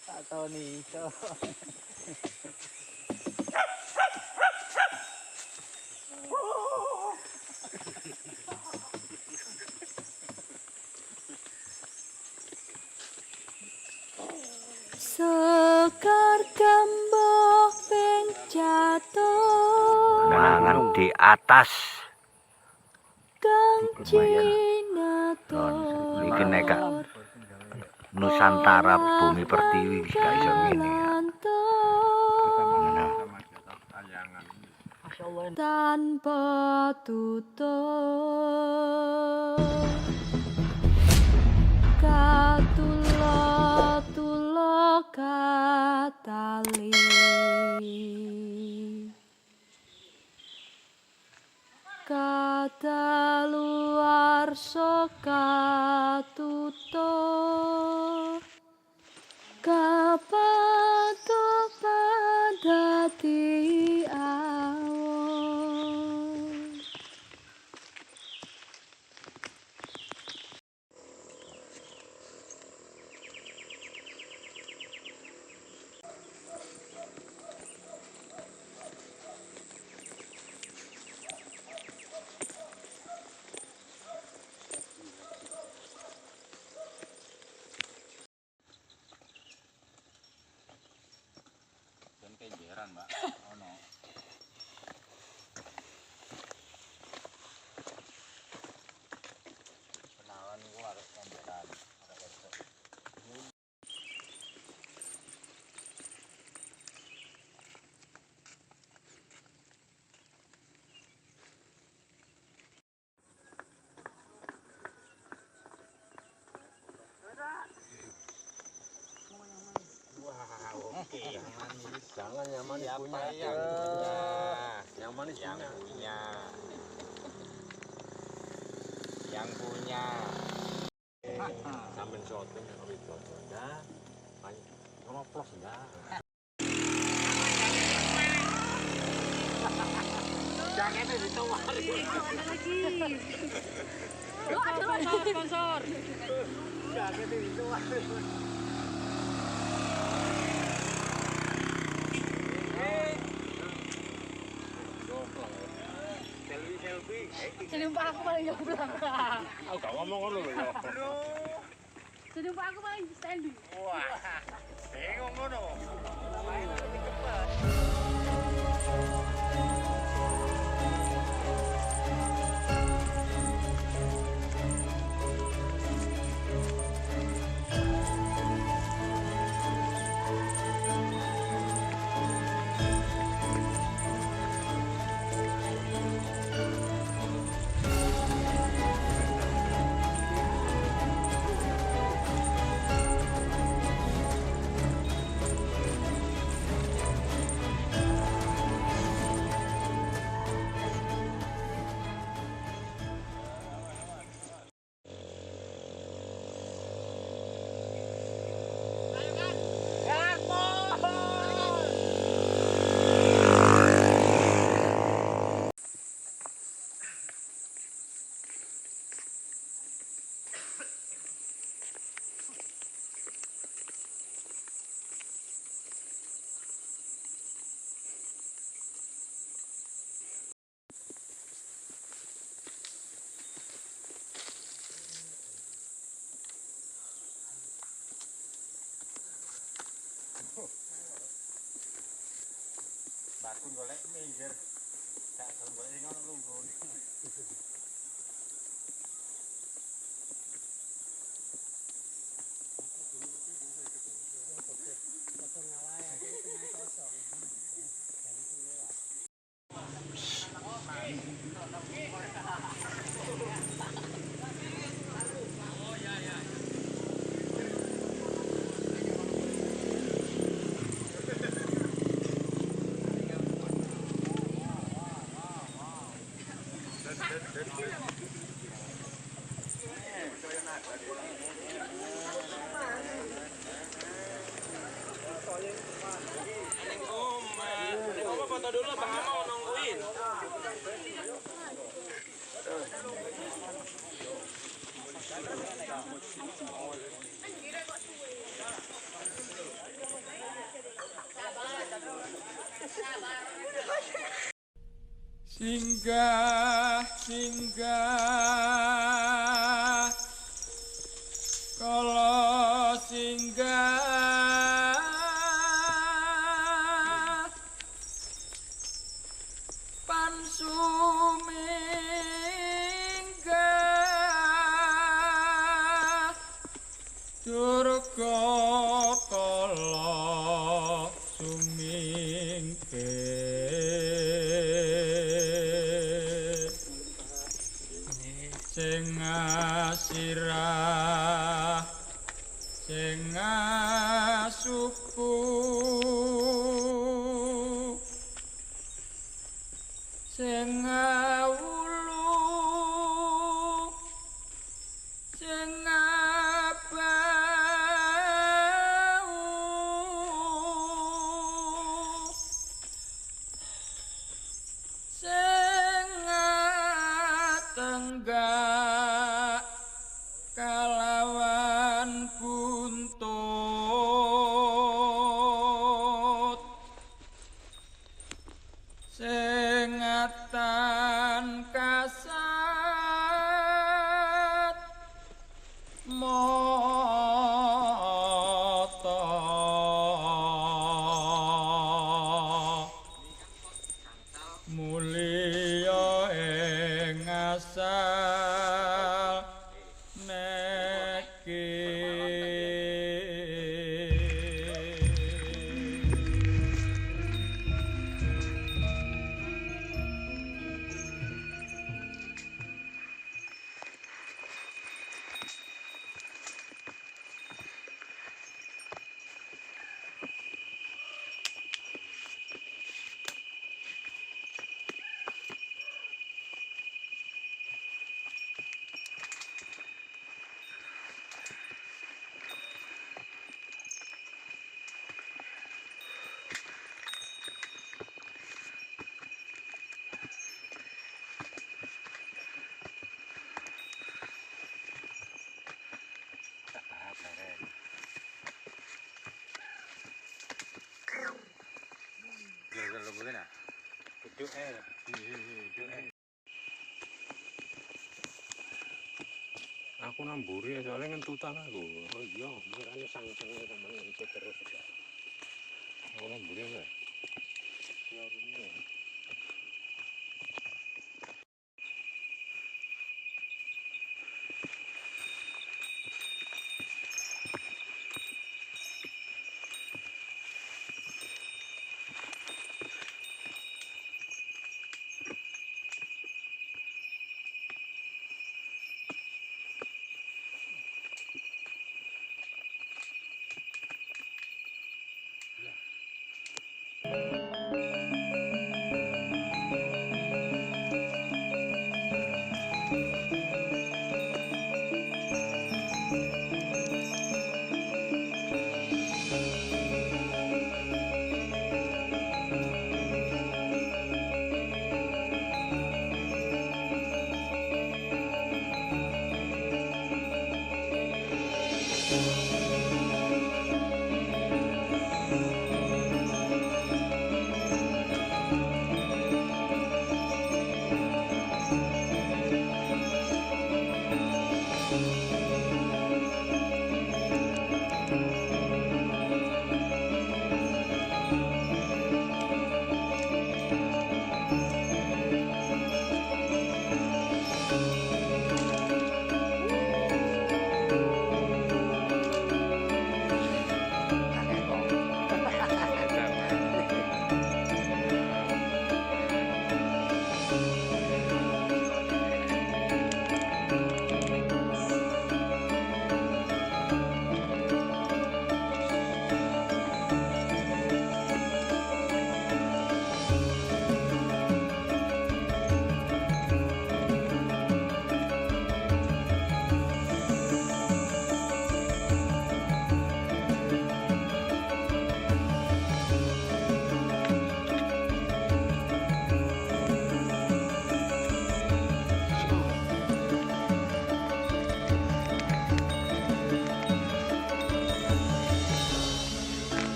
Tak tahu nih, so. Sekar gembok ping jatuh Nangan di atas. kang Lumayan. cinatur Iki nek gak Nusantara Bumi Pertiwi gak iso ngene ya. tanpa tutur katulo katali kadaluar soka tutur kapatuk padati awon. Kenjeran, Mbak. Ono. Kenalan gua harus kenjeran. Jangan yang manis punya. Yang manis punya. Yang punya. Sambil shooting kalau itu ada. Kalau plus enggak. Jangan itu ditawari. Ada lagi. Lu ada sponsor. Jangan itu ditawari. Jadi Pak aku paling jomblang. Aku gak ngomong ngono lho ya. Jadi Pak aku paling standing. Wah. Bingung ngono. Bakun golek minggir. Gak golek ngono lungguh. Singgah singgah kala singgah pansuminggah durga kala sumingkih sing sirah sing suku sing wulu sing bau sing tenggak kalawan buntut sing atan kasat mata mulia ing asal neki Aku namburi soalnya ngentutan aku. Oh iya, makanya sang-sang sama ngentut terus. Aku namburi apa?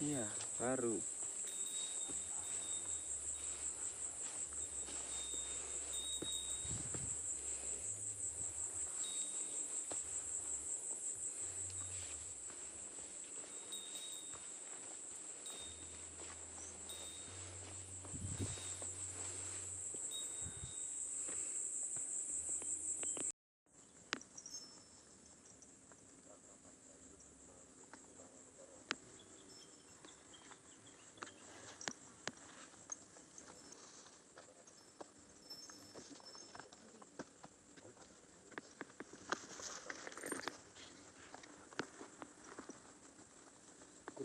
Iya, baru.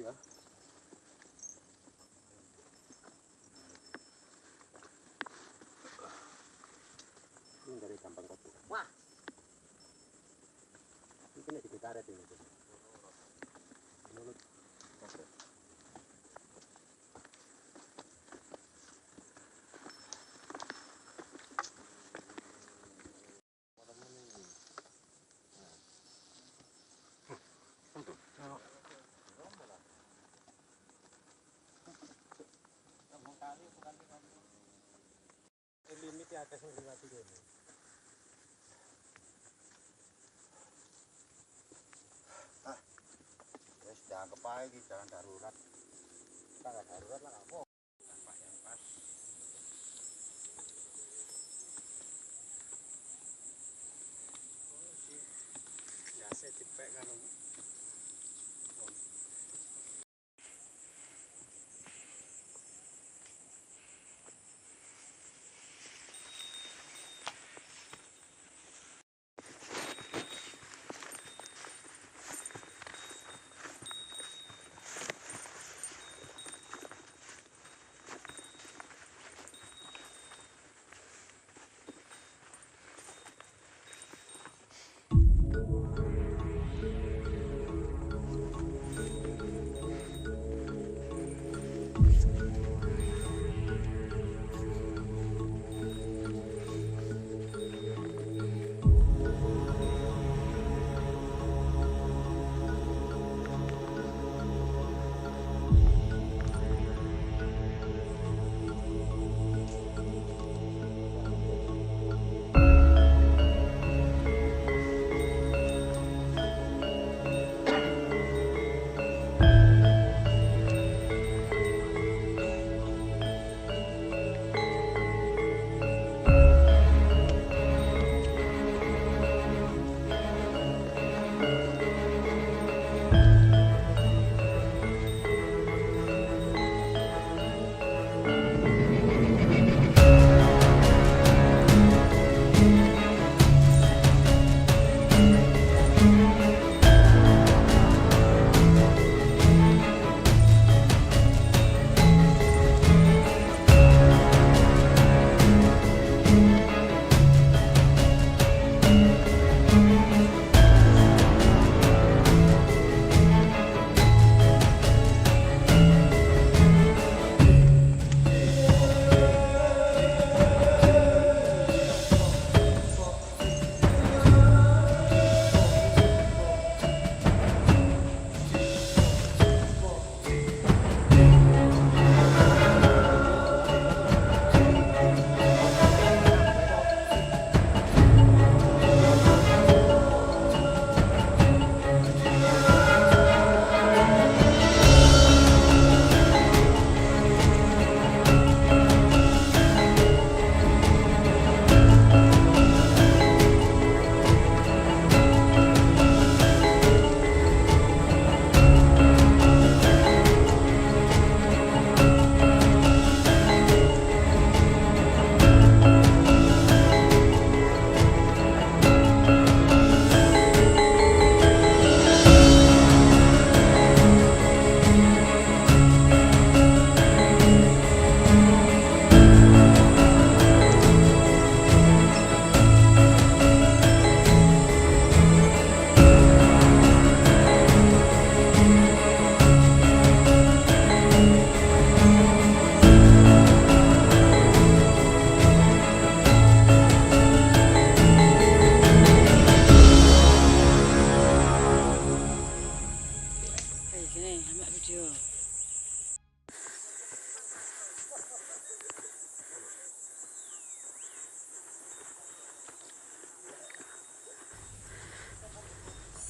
Ya. Ini dari gampang kopi. Wah. Ini kena ditarik ini. Mulut. Oke. Limit ya atas yang lewat ini. Wes jangan kepai iki, jangan darurat. Kita nggak darurat lah apa. Tempat yang pas. Ya saya cepet kan.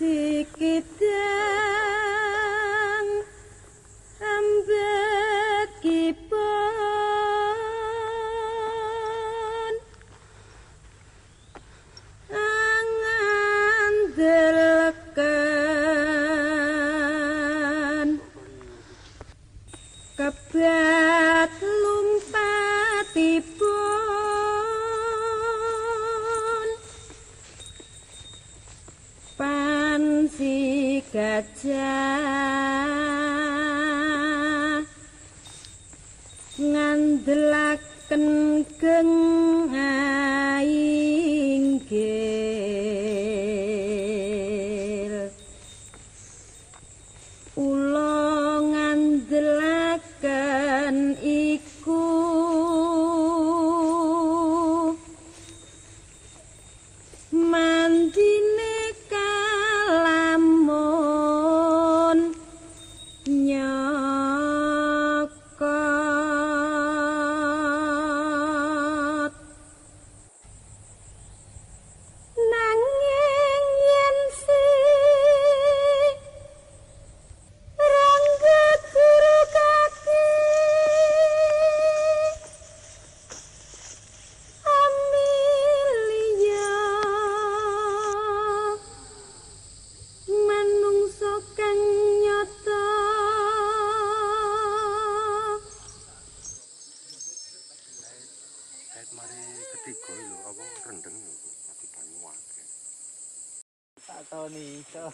sikidang ambekipun angandelken kebat lumpatipun pansi gajah ngandelaken gengainggil ula ngandelaken iku mandine kalamun nyokot nanging yen si rangga guru kaki Amelia manungsa kang nyata Kait mari ketiga lho apa rendeng lho mati banyu akeh. Tak tahu nih, so.